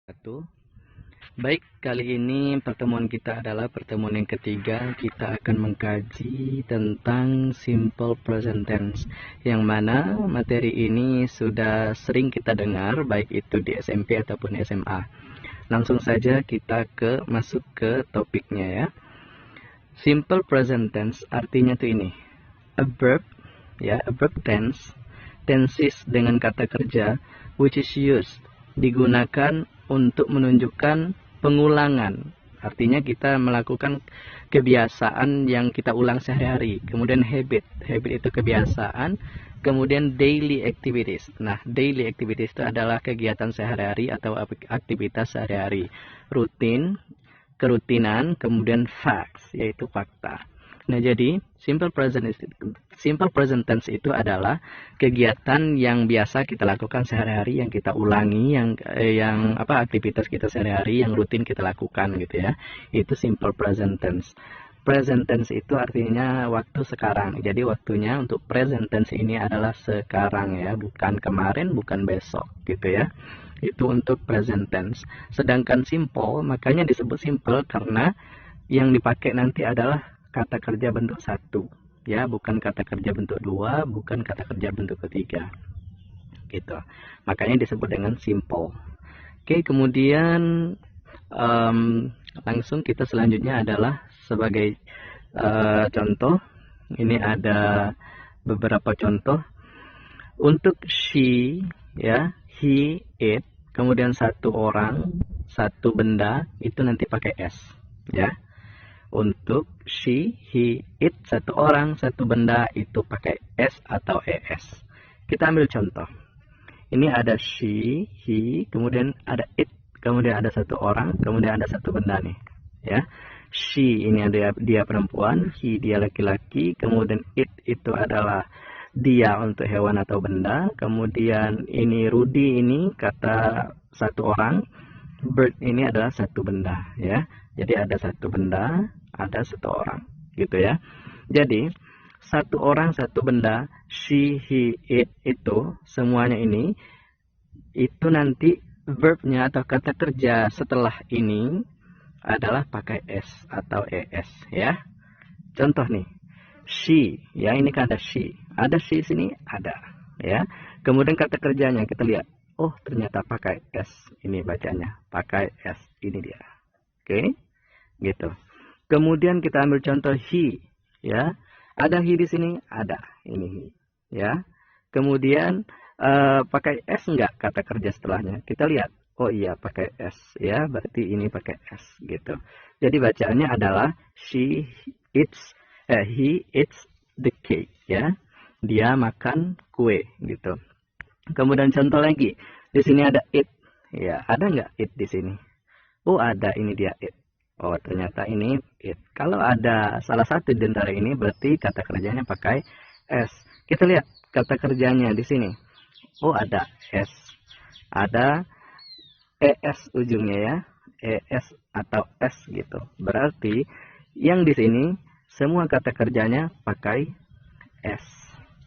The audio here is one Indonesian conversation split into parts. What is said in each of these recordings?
Satu. Baik, kali ini pertemuan kita adalah pertemuan yang ketiga. Kita akan mengkaji tentang simple present tense, yang mana materi ini sudah sering kita dengar, baik itu di SMP ataupun SMA. Langsung saja kita masuk ke topiknya ya. Simple present tense artinya tuh ini, a verb ya, a verb tenses dengan kata kerja which is used, digunakan untuk menunjukkan pengulangan. Artinya kita melakukan kebiasaan yang kita ulang sehari-hari. Kemudian habit itu kebiasaan. Kemudian daily activities. Nah, daily activities itu adalah kegiatan sehari-hari atau aktivitas sehari-hari. Rutin, kerutinan, kemudian facts, yaitu fakta. Nah, jadi simple present tense itu adalah kegiatan yang biasa kita lakukan sehari-hari, yang kita ulangi, yang aktivitas kita sehari-hari yang rutin kita lakukan gitu ya. Itu simple present tense. Present tense itu artinya waktu sekarang. Jadi waktunya untuk present tense ini adalah sekarang ya, bukan kemarin, bukan besok gitu ya. Itu untuk present tense. Sedangkan simple, makanya disebut simple karena yang dipakai nanti adalah kata kerja bentuk satu ya, bukan kata kerja bentuk dua, bukan kata kerja bentuk ketiga gitu. Makanya disebut dengan simple. Oke, kemudian langsung kita selanjutnya adalah sebagai contoh. Ini ada beberapa contoh untuk she ya, he, it, kemudian satu orang, satu benda, itu nanti pakai s ya. Untuk she, he, it, satu orang, satu benda, itu pakai s atau es. Kita ambil contoh. Ini ada she, he, kemudian ada it, kemudian ada satu orang, kemudian ada satu benda nih. Ya, she ini dia perempuan, he dia laki-laki, kemudian it itu adalah dia untuk hewan atau benda, kemudian ini Rudy ini kata satu orang, bird ini adalah satu benda ya. Jadi ada satu benda, ada satu orang gitu ya. Jadi satu orang satu benda, she, he, it itu semuanya ini itu nanti verbnya atau kata kerja setelah ini adalah pakai s atau es ya. Contoh nih, she ya, ini kan ada she sini ada ya. Kemudian kata kerjanya kita lihat, oh ternyata pakai s, ini bacanya pakai s, ini dia. Oke, gitu. Kemudian kita ambil contoh he, ya. Ada he di sini, ada ini he, ya. Kemudian pakai s enggak kata kerja setelahnya? Kita lihat, oh iya pakai s, ya. Berarti ini pakai s, gitu. Jadi bacaannya adalah he eats the cake, ya. Dia makan kue, gitu. Kemudian contoh lagi, di sini ada it, ya. Ada nggak it di sini? Oh ada, ini dia it. Oh ternyata ini it. Kalau ada salah satu di antara ini berarti kata kerjanya pakai s. Kita lihat kata kerjanya di sini. Oh ada s, ada es ujungnya ya, es atau s gitu. Berarti yang di sini semua kata kerjanya pakai s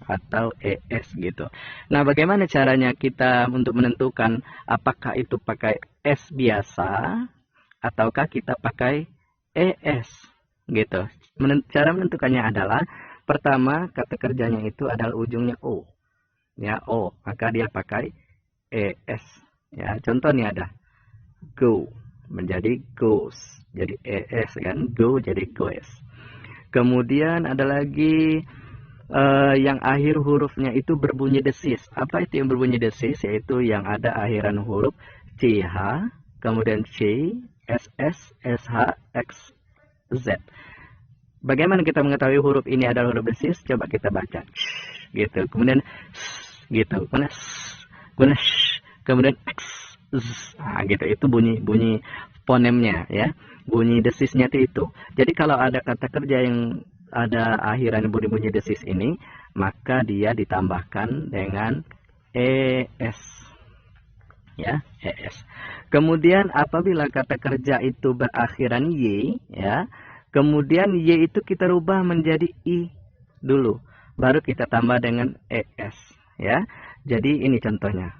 atau es gitu. Nah, bagaimana caranya kita untuk menentukan apakah itu pakai s biasa ataukah kita pakai es gitu. Cara menentukannya adalah pertama kata kerjanya itu adalah ujungnya o. Ya, o, maka dia pakai es. Ya, contoh nih ada go menjadi goes. Jadi es kan, go jadi goes. Kemudian ada lagi yang akhir hurufnya itu berbunyi desis. Apa itu yang berbunyi desis? Yaitu yang ada akhiran huruf ch, kemudian c, ss, sh, x, z. Bagaimana kita mengetahui huruf ini adalah huruf desis? Coba kita baca. Gitu. Kemudian gitu. Kemudian x, z. Nah, gitu. Itu bunyi fonemnya ya. Bunyi desisnya itu. Jadi kalau ada kata kerja yang ada akhiran bunyi desis ini, maka dia ditambahkan dengan es. Ya, es. Kemudian apabila kata kerja itu berakhiran y, ya, kemudian y itu kita rubah menjadi i dulu, baru kita tambah dengan es, ya. Jadi ini contohnya.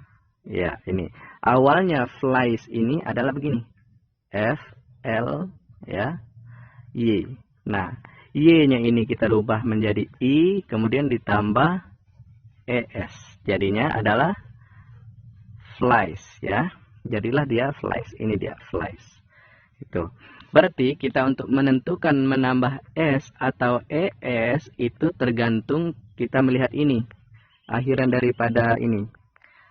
Ya, ini. Awalnya flies ini adalah begini. F, L, ya, Y. Nah, Y-nya ini kita rubah menjadi I, kemudian ditambah ES. Jadinya adalah flies, ya. Jadilah dia flies. Ini dia flies. Itu. Berarti kita untuk menentukan menambah S atau ES itu tergantung kita melihat ini. Akhiran daripada ini.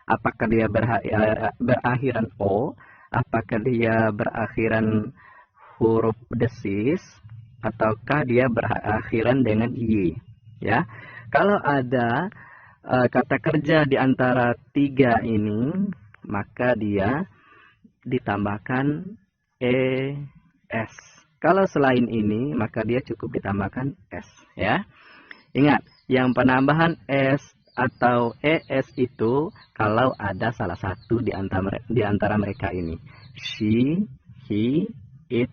Apakah dia berakhiran O, apakah dia berakhiran huruf desis, ataukah dia berakhiran dengan Y. Ya. Kalau ada kata kerja di antara tiga ini, maka dia ditambahkan ES. Kalau selain ini, maka dia cukup ditambahkan S. Ya. Ingat, yang penambahan S atau ES itu kalau ada salah satu di antara mereka ini. She, he, it,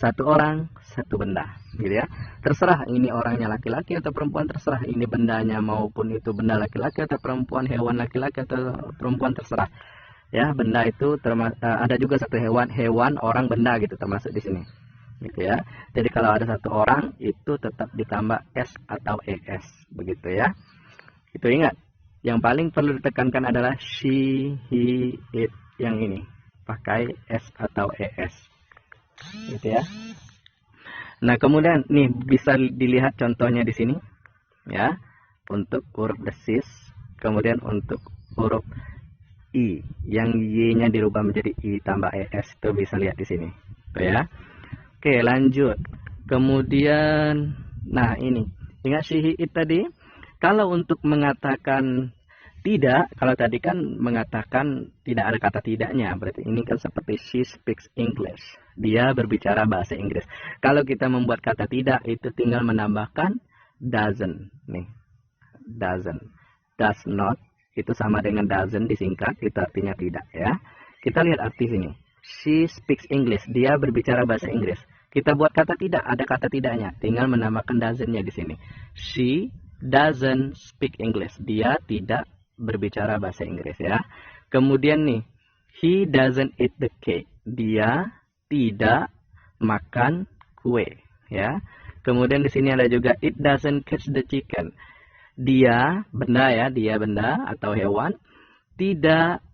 satu orang, satu benda, gitu ya. Terserah ini orangnya laki-laki atau perempuan, terserah ini bendanya maupun itu benda laki-laki atau perempuan, hewan laki-laki atau perempuan, terserah. Ya, benda itu ada juga satu hewan, orang, benda gitu termasuk di sini. Gitu ya. Jadi kalau ada satu orang itu tetap ditambah S atau ES, begitu ya. Itu ingat. Yang paling perlu ditekankan adalah she, he, it, yang ini. Pakai S atau ES. Gitu ya. Nah, kemudian nih bisa dilihat contohnya di sini. Ya. Untuk huruf desis, kemudian untuk huruf I, yang Y-nya dirubah menjadi I tambah ES, itu bisa lihat di sini. Tuh ya. Oke, lanjut. Kemudian, nah ini. Ingat she, he, it tadi? Kalau untuk mengatakan tidak, kalau tadi kan mengatakan tidak ada kata tidaknya, berarti ini kan seperti she speaks English. Dia berbicara bahasa Inggris. Kalau kita membuat kata tidak, itu tinggal menambahkan doesn't. Nih, doesn't. Does not, itu sama dengan doesn't disingkat, itu artinya tidak ya. Kita lihat arti sini. She speaks English. Dia berbicara bahasa Inggris. Kita buat kata tidak, ada kata tidaknya. Tinggal menambahkan doesn't-nya di sini. She doesn't speak English. Dia tidak berbicara bahasa Inggris ya. Kemudian nih, he doesn't eat the cake. Dia tidak makan kue ya. Kemudian di sini ada juga it doesn't catch the chicken. Dia benda ya, dia benda atau hewan tidak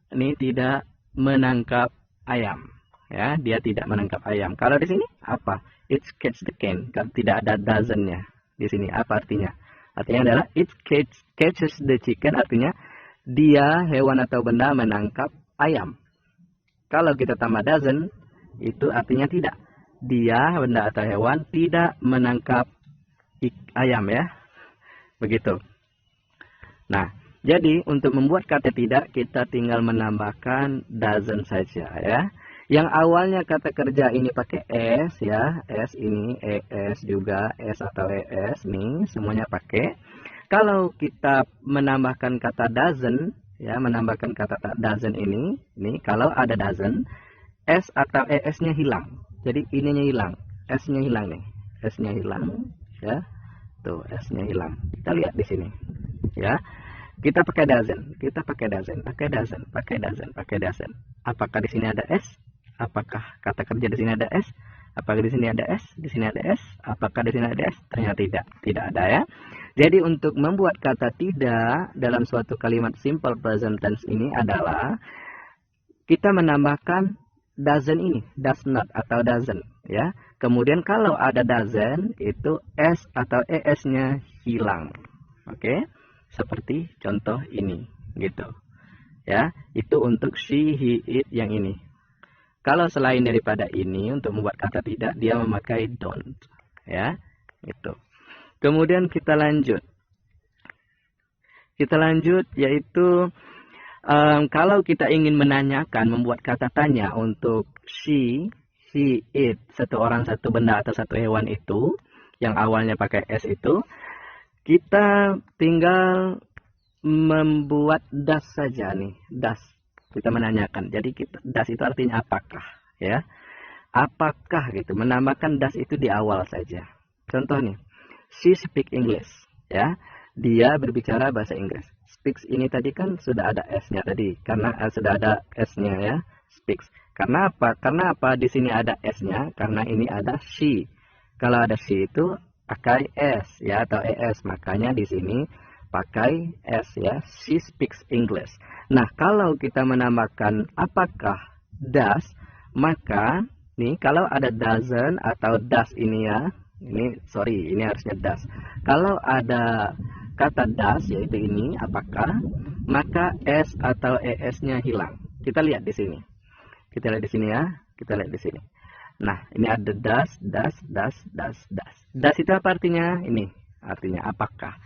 menangkap ayam ya. Dia tidak menangkap ayam. Kalau di sini apa? It catch the can. Kalau tidak ada doesn't-nya di sini, apa artinya? Artinya adalah it catches the chicken, artinya dia hewan atau benda menangkap ayam. Kalau kita tambah doesn't, itu artinya tidak. Dia benda atau hewan tidak menangkap ayam ya. Begitu. Nah, jadi untuk membuat kata tidak, kita tinggal menambahkan doesn't saja ya. Yang awalnya kata kerja ini pakai S ya, S ini, ES juga, S atau ES nih, semuanya pakai. Kalau kita menambahkan kata doesn't, ya, menambahkan kata doesn't ini, nih, kalau ada doesn't, S atau ES-nya hilang. Jadi ininya hilang, S-nya hilang nih, S-nya hilang, ya, tuh S-nya hilang. Kita lihat di sini, ya. Kita pakai doesn't, pakai doesn't. Apakah di sini ada S? Apakah kata kerja di sini ada S? Apakah di sini ada S? Di sini ada S? Apakah di sini ada S? Ternyata tidak ada ya. Jadi untuk membuat kata tidak dalam suatu kalimat simple present tense ini adalah kita menambahkan doesn't ini, does not atau doesn't ya. Kemudian kalau ada doesn't itu S atau ES-nya hilang. Oke? Seperti contoh ini gitu. Ya, itu untuk she, he, it yang ini. Kalau selain daripada ini untuk membuat kata tidak, dia memakai don't ya, gitu. Kemudian kita lanjut. Yaitu kalau kita ingin menanyakan, membuat kata tanya untuk she, he, it, satu orang, satu benda atau satu hewan itu yang awalnya pakai S itu, kita tinggal membuat does saja nih, does. Kita menanyakan. Jadi does itu artinya apakah ya. Apakah gitu. Menambahkan does itu di awal saja. Contoh nih. She speak English ya. Dia berbicara bahasa Inggris. speaks ini tadi kan sudah ada S-nya tadi, karena sudah ada S-nya ya, speaks. Karena apa? Karena apa di sini ada S-nya? Karena ini ada she. Kalau ada she itu pakai S ya atau ES, makanya di sini pakai S ya. She speaks English. Nah, kalau kita menambahkan apakah does, maka nih kalau ada doesn't atau does ini ya, ini harusnya does. Kalau ada kata does yaitu ini apakah, maka S atau ES-nya hilang. Kita lihat di sini. Kita lihat di sini ya. Kita lihat di sini. Nah, ini ada does. Does itu apa artinya? Ini artinya apakah.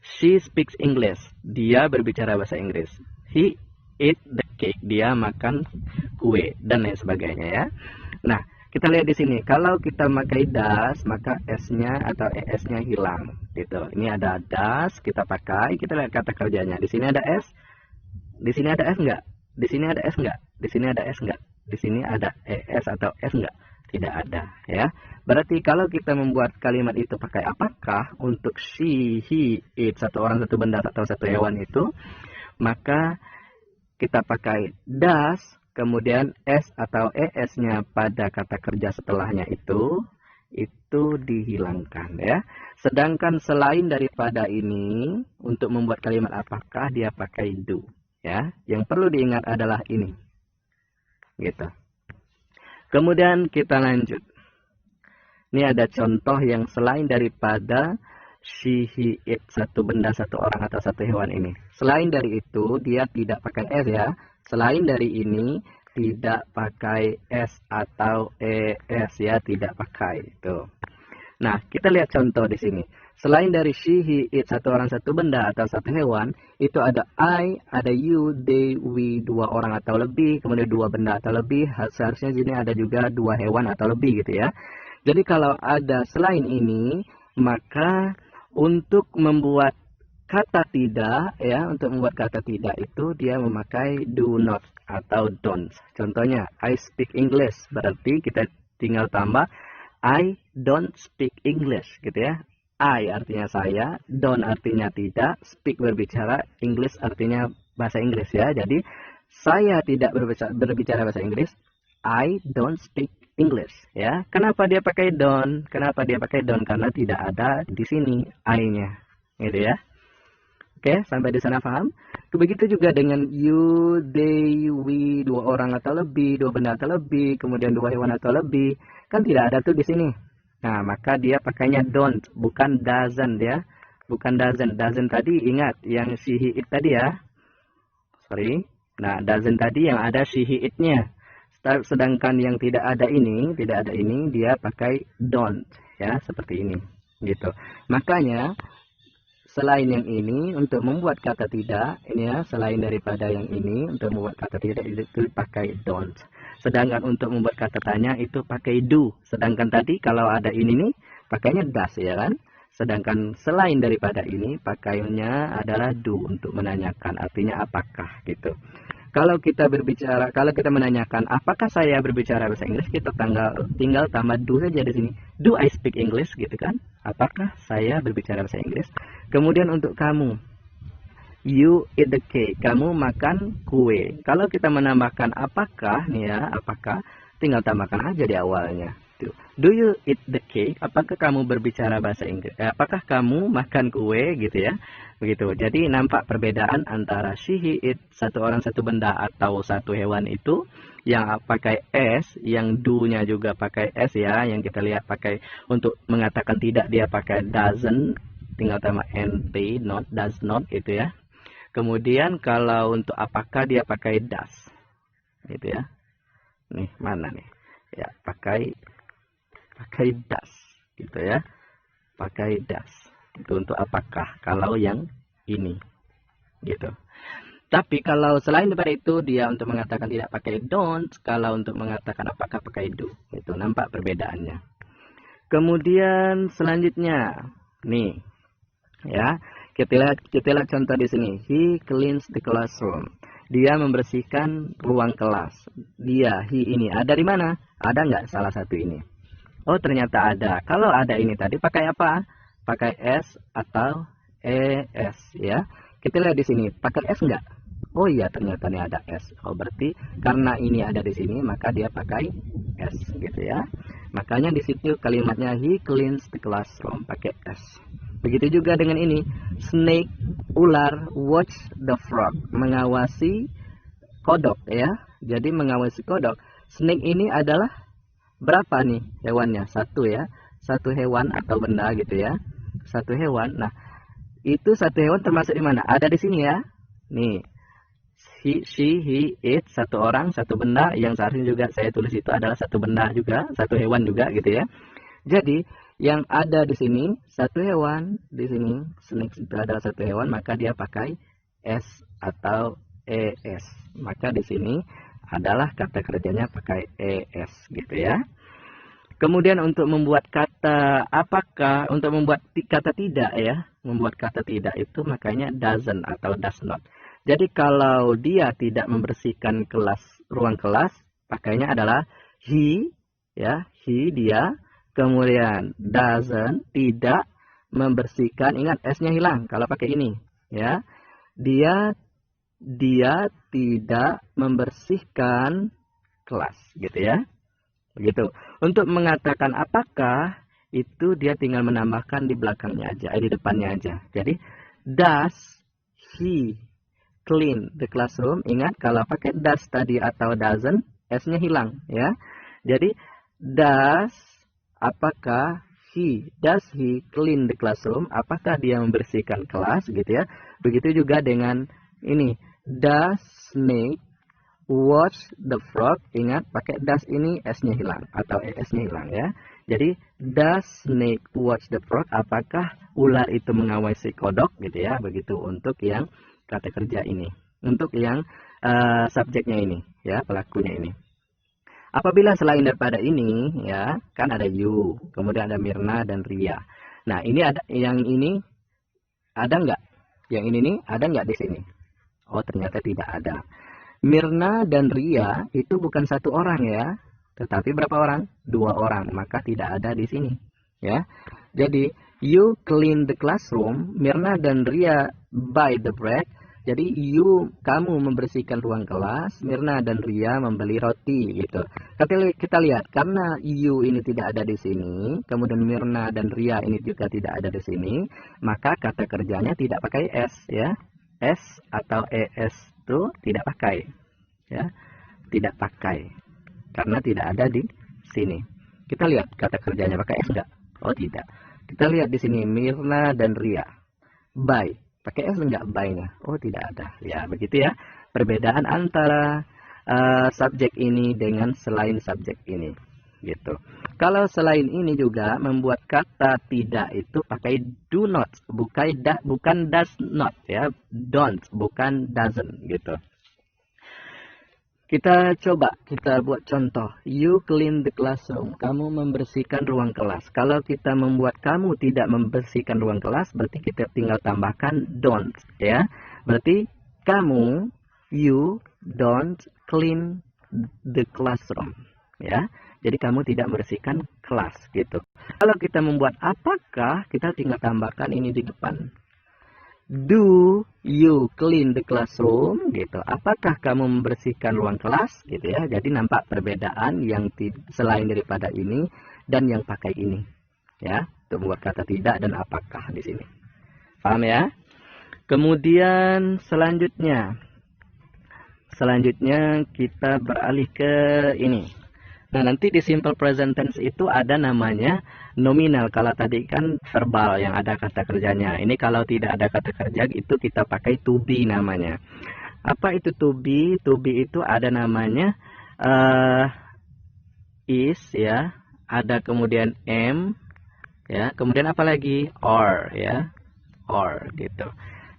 She speaks English. Dia berbicara bahasa Inggris. He eat the cake. Dia makan kue dan lain sebagainya ya. Nah, kita lihat di sini. Kalau kita pakai does, maka S-nya atau ES-nya hilang. Gitu. Ini ada does, kita pakai. Kita lihat kata kerjanya. Di sini ada S. Di sini ada S enggak? Di sini ada S enggak? Di sini ada S enggak? Di sini ada ES atau S enggak? Tidak ada ya. Berarti kalau kita membuat kalimat itu pakai apakah untuk she, he, it, satu orang, satu benda atau satu hewan itu, maka kita pakai does, kemudian S atau ES-nya pada kata kerja setelahnya itu dihilangkan ya. Sedangkan selain daripada ini, untuk membuat kalimat apakah dia pakai do ya. Yang perlu diingat adalah ini. Gitu. Kemudian kita lanjut. Ini ada contoh yang selain daripada she, he, it, satu benda, satu orang atau satu hewan ini. Selain dari itu dia tidak pakai S ya. Selain dari ini tidak pakai S atau ES ya, tidak pakai itu. Nah, kita lihat contoh di sini. Selain dari she, he, it, satu orang, satu benda atau satu hewan, itu ada I, ada you, they, we, dua orang atau lebih, kemudian dua benda atau lebih. Seharusnya sini ada juga dua hewan atau lebih gitu ya. Jadi kalau ada selain ini, maka untuk membuat kata tidak ya, untuk membuat kata tidak itu dia memakai do not atau don't. Contohnya I speak English, berarti kita tinggal tambah I don't speak English gitu ya. I artinya saya, don't artinya tidak, speak berbicara, English artinya bahasa Inggris ya. Jadi saya tidak berbicara bahasa Inggris, I don't speak English ya. Kenapa dia pakai don't? Kenapa dia pakai don't? Karena tidak ada di sini I-nya. Gitu ya. Oke, sampai di sana paham? Begitu juga dengan you, they, we, dua orang atau lebih, dua benda atau lebih, kemudian dua hewan atau lebih, kan tidak ada tuh di sini. Nah, maka dia pakainya don't, bukan doesn't ya. Bukan doesn't. Doesn't tadi ingat yang she, he, it tadi ya. Sorry. Nah, doesn't tadi yang ada she, he, it-nya. Sedangkan yang tidak ada ini, dia pakai don't ya, seperti ini. Gitu. Makanya selain yang ini, untuk membuat kata tidak, ini ya, selain daripada yang ini, untuk membuat kata tidak itu pakai don't. Sedangkan untuk membuat kata tanya itu pakai do. Sedangkan tadi kalau ada ini nih, pakainya does ya kan. Sedangkan selain daripada ini, pakainya adalah do untuk menanyakan, artinya apakah gitu. Kalau kita menanyakan apakah saya berbicara bahasa Inggris, kita tinggal tambah do saja di sini. Do I speak English gitu kan? Apakah saya berbicara bahasa Inggris? Kemudian untuk kamu, you eat the cake. Kamu makan kue. Kalau kita menambahkan apakah nih ya, apakah, tinggal tambahkan aja di awalnya. Do you eat the cake? Apakah kamu berbicara bahasa Inggris? Apakah kamu makan kue gitu ya? Begitu. Jadi nampak perbedaan antara she, he, it, satu orang, satu benda atau satu hewan itu yang pakai S, yang do-nya juga pakai S ya, yang kita lihat pakai untuk mengatakan tidak dia pakai doesn't, tinggal tambah nt, not, does not gitu ya. Kemudian kalau untuk apakah dia pakai does. Gitu ya. Nih, mana nih? Ya, pakai does gitu ya. Pakai does. Itu untuk apakah kalau yang ini. Gitu. Tapi kalau selain daripada itu dia untuk mengatakan tidak pakai don't, kalau untuk mengatakan apakah pakai do. Itu nampak perbedaannya. Kemudian selanjutnya nih ya, kita lihat contoh di sini. He cleans the classroom. Dia membersihkan ruang kelas. He ini ada di mana? Ada nggak salah satu ini? Oh, ternyata ada. Kalau ada ini tadi pakai apa? Pakai S atau ES ya. Kita lihat di sini, pakai S enggak? Oh iya, ternyata ini ada S. Oh, berarti karena ini ada di sini, maka dia pakai S, gitu ya. Makanya di situ kalimatnya he cleans the classroom, pakai S. Begitu juga dengan ini, snake, ular, watch the frog, mengawasi kodok ya. Jadi mengawasi kodok. Snake ini adalah berapa nih hewannya? Satu ya. Satu hewan atau benda gitu ya. Satu hewan. Nah, itu satu hewan termasuk di mana? Ada di sini ya. Nih. She, he, it, satu orang, satu benda. Yang seharusnya juga saya tulis itu adalah satu benda juga, satu hewan juga gitu ya. Jadi, yang ada di sini satu hewan, di sini snake itu adalah satu hewan, maka dia pakai S atau ES. Maka di sini adalah kata kerjanya pakai ES gitu ya. Kemudian untuk membuat kata apakah, untuk membuat kata tidak ya, membuat kata tidak itu makanya doesn't atau does not. Jadi kalau dia tidak membersihkan ruang kelas, pakainya adalah he ya, he dia. Kemudian doesn't, tidak membersihkan, ingat S-nya hilang kalau pakai ini ya. Dia tidak membersihkan kelas gitu ya. Begitu. Untuk mengatakan apakah itu dia tinggal menambahkan di belakangnya aja, di depannya aja. Jadi does he clean the classroom? Ingat kalau pakai does tadi atau doesn't, S-nya hilang ya. Jadi does, apakah does he clean the classroom? Apakah dia membersihkan kelas gitu ya. Begitu juga dengan ini, does snake watch the frog? Ingat pakai does ini S-nya hilang atau ES-nya hilang ya. Jadi does snake watch the frog? Apakah ular itu mengawasi kodok gitu ya. Begitu untuk yang kata kerja ini. Untuk yang subjeknya ini ya, pelakunya ini. Apabila selain daripada ini ya, kan ada you, kemudian ada Mirna dan Ria. Nah, ini ada yang ini ada nggak? Yang ini nih ada nggak di sini? Oh, ternyata tidak ada. Mirna dan Ria itu bukan satu orang ya, tetapi berapa orang? Dua orang, maka tidak ada di sini ya. Jadi you clean the classroom, Mirna dan Ria buy the bread. Jadi kamu membersihkan ruang kelas, Mirna dan Ria membeli roti gitu. Kita lihat karena you ini tidak ada di sini, kemudian Mirna dan Ria ini juga tidak ada di sini, maka kata kerjanya tidak pakai S ya. S atau ES itu tidak pakai ya, tidak pakai karena tidak ada di sini. Kita lihat kata kerjanya pakai S enggak? Oh tidak. Kita lihat di sini Mirna dan Ria buy, pakai S enggak buy-nya? Oh tidak ada ya. Begitu ya perbedaan antara subjek ini dengan selain subjek ini gitu. Kalau selain ini juga membuat kata tidak itu pakai do not, bukan does not ya, don't bukan doesn't gitu. Kita buat contoh. You clean the classroom. Kamu membersihkan ruang kelas. Kalau kita membuat kamu tidak membersihkan ruang kelas, berarti kita tinggal tambahkan don't ya. Berarti kamu, you don't clean the classroom ya. Jadi kamu tidak membersihkan kelas gitu. Kalau kita membuat apakah, kita tinggal tambahkan ini di depan. Do you clean the classroom gitu. Apakah kamu membersihkan ruang kelas gitu ya. Jadi nampak perbedaan yang selain daripada ini dan yang pakai ini ya. Untuk membuat kata tidak dan apakah di sini. Paham ya? Kemudian selanjutnya kita beralih ke ini. Nah, nanti di simple present tense itu ada namanya nominal. Kalau tadi kan verbal yang ada kata kerjanya. Ini kalau tidak ada kata kerja itu kita pakai to be namanya. Apa itu to be? To be itu ada namanya is ya. Ada kemudian am ya. Kemudian apa lagi? Or ya. Or gitu.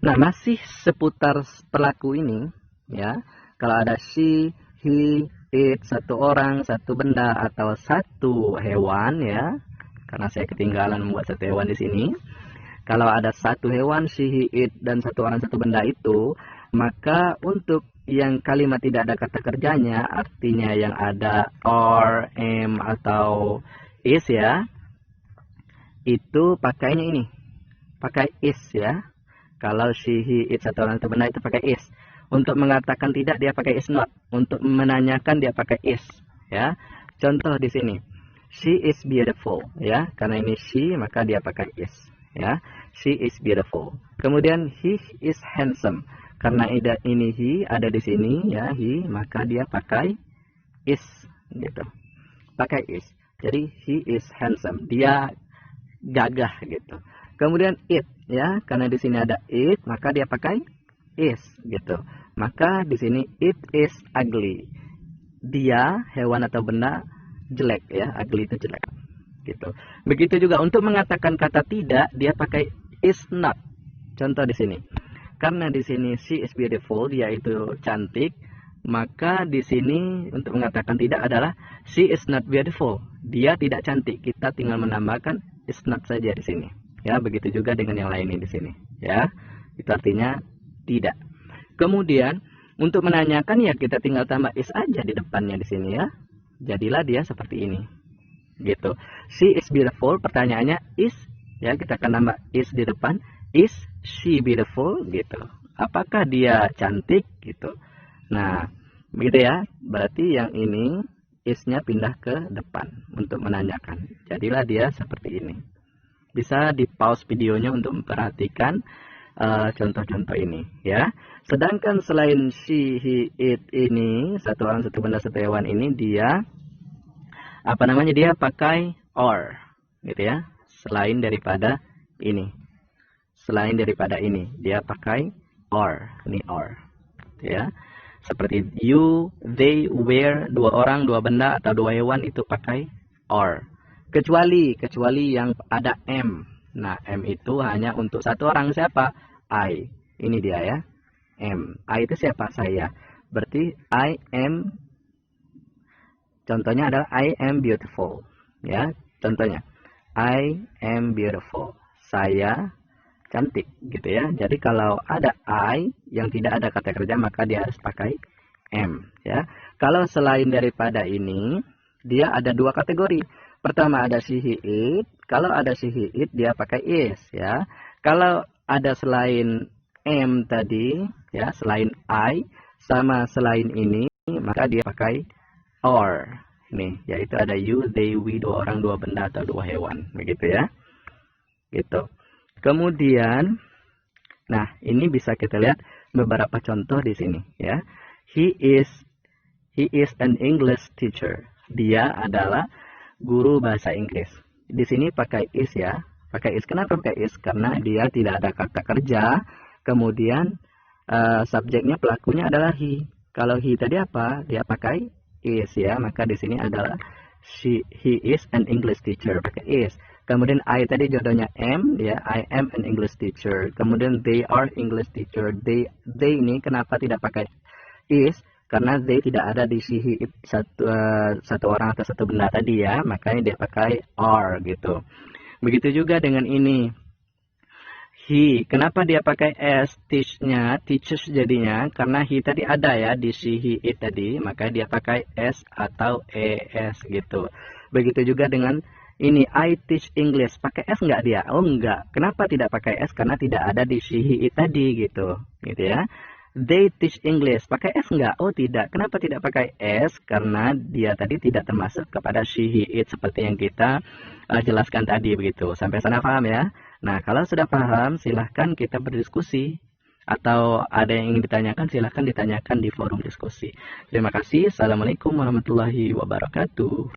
Nah, masih seputar pelaku ini ya. Kalau ada she, he, it, satu orang, satu benda, atau satu hewan ya. Karena saya ketinggalan membuat satu hewan di sini. Kalau ada satu hewan, she, he, it, dan satu orang, satu benda itu, maka untuk yang kalimat tidak ada kata kerjanya, artinya yang ada or, am, atau is ya, itu pakainya ini. Pakai is ya. Kalau she, he, it, satu orang atau benda itu pakai is. Untuk mengatakan tidak dia pakai is not. Untuk menanyakan dia pakai is. Ya, contoh di sini. She is beautiful. Ya, karena ini she maka dia pakai is. Ya, she is beautiful. Kemudian he is handsome. Karena ini he ada di sini ya he maka dia pakai is gitu. Pakai is. Jadi he is handsome. Dia gagah gitu. Kemudian it ya karena di sini ada it maka dia pakai is gitu. Maka di sini it is ugly. Dia hewan atau benda jelek ya, ugly itu jelek gitu. Begitu juga untuk mengatakan kata tidak dia pakai is not. Contoh di sini. Karena di sini she is beautiful, dia itu cantik, maka di sini untuk mengatakan tidak adalah she is not beautiful. Dia tidak cantik. Kita tinggal menambahkan is not saja di sini. Ya, begitu juga dengan yang lainnya di sini. Ya, itu artinya tidak. Kemudian untuk menanyakan ya kita tinggal tambah is aja di depannya di sini ya. Jadilah dia seperti ini. Gitu. She is beautiful. Pertanyaannya is ya kita akan tambah is di depan. Is she beautiful gitu. Apakah dia cantik gitu. Nah, begitu ya. Berarti yang ini is-nya pindah ke depan untuk menanyakan. Jadilah dia seperti ini. Bisa di pause videonya untuk memperhatikan contoh-contoh ini ya. Sedangkan selain she, he, it ini satu orang, satu benda, satu hewan ini dia apa namanya dia pakai or gitu ya. Selain daripada ini. Selain daripada ini dia pakai or. Ini or. Ya. Seperti you, they, where, dua orang, dua benda atau dua hewan itu pakai or. Kecuali yang ada am. Nah, am itu hanya untuk satu orang siapa? I. Ini dia ya. M. I itu siapa? Saya. Berarti I am. Contohnya adalah I am beautiful. Ya, contohnya. I am beautiful. Saya cantik gitu ya. Jadi kalau ada I yang tidak ada kata kerja maka dia harus pakai am ya. Kalau selain daripada ini dia ada dua kategori. Pertama ada she, he, it. Kalau ada she, he, it dia pakai is ya. Kalau ada selain am tadi ya, selain I sama selain ini maka dia pakai or. Nih, yaitu ada you, they, we, dua orang, dua benda atau dua hewan, begitu ya. Gitu. Kemudian nah, ini bisa kita lihat beberapa contoh di sini ya. He is an English teacher. Dia adalah guru bahasa Inggris. Di sini pakai is ya. Pakai is. Kenapa pakai is? Karena dia tidak ada kata kerja. Kemudian subjeknya pelakunya adalah he. Kalau he tadi apa? Dia pakai is ya. Maka di sini adalah he is an English teacher. Pakai is. Kemudian I tadi jodohnya am ya. I am an English teacher. Kemudian they are English teacher. They ini kenapa tidak pakai is? Karena they tidak ada di she, he, it, satu orang atau satu benda tadi ya. Makanya dia pakai are gitu. Begitu juga dengan ini. He. Kenapa dia pakai s? Teachers jadinya. Karena he tadi ada ya di she, he, it tadi. Maka dia pakai s atau es gitu. Begitu juga dengan ini I teach English. Pakai s enggak dia? Oh enggak. Kenapa tidak pakai s? Karena tidak ada di she, he, it tadi gitu. Gitu ya. They teach English. Pakai s enggak? Oh tidak. Kenapa tidak pakai s? Karena dia tadi tidak termasuk kepada she, he, it seperti yang kita jelaskan tadi begitu. Sampai sana paham ya? Nah, kalau sudah paham, silahkan kita berdiskusi. Atau ada yang ingin ditanyakan, silahkan ditanyakan di forum diskusi. Terima kasih. Assalamualaikum warahmatullahi wabarakatuh.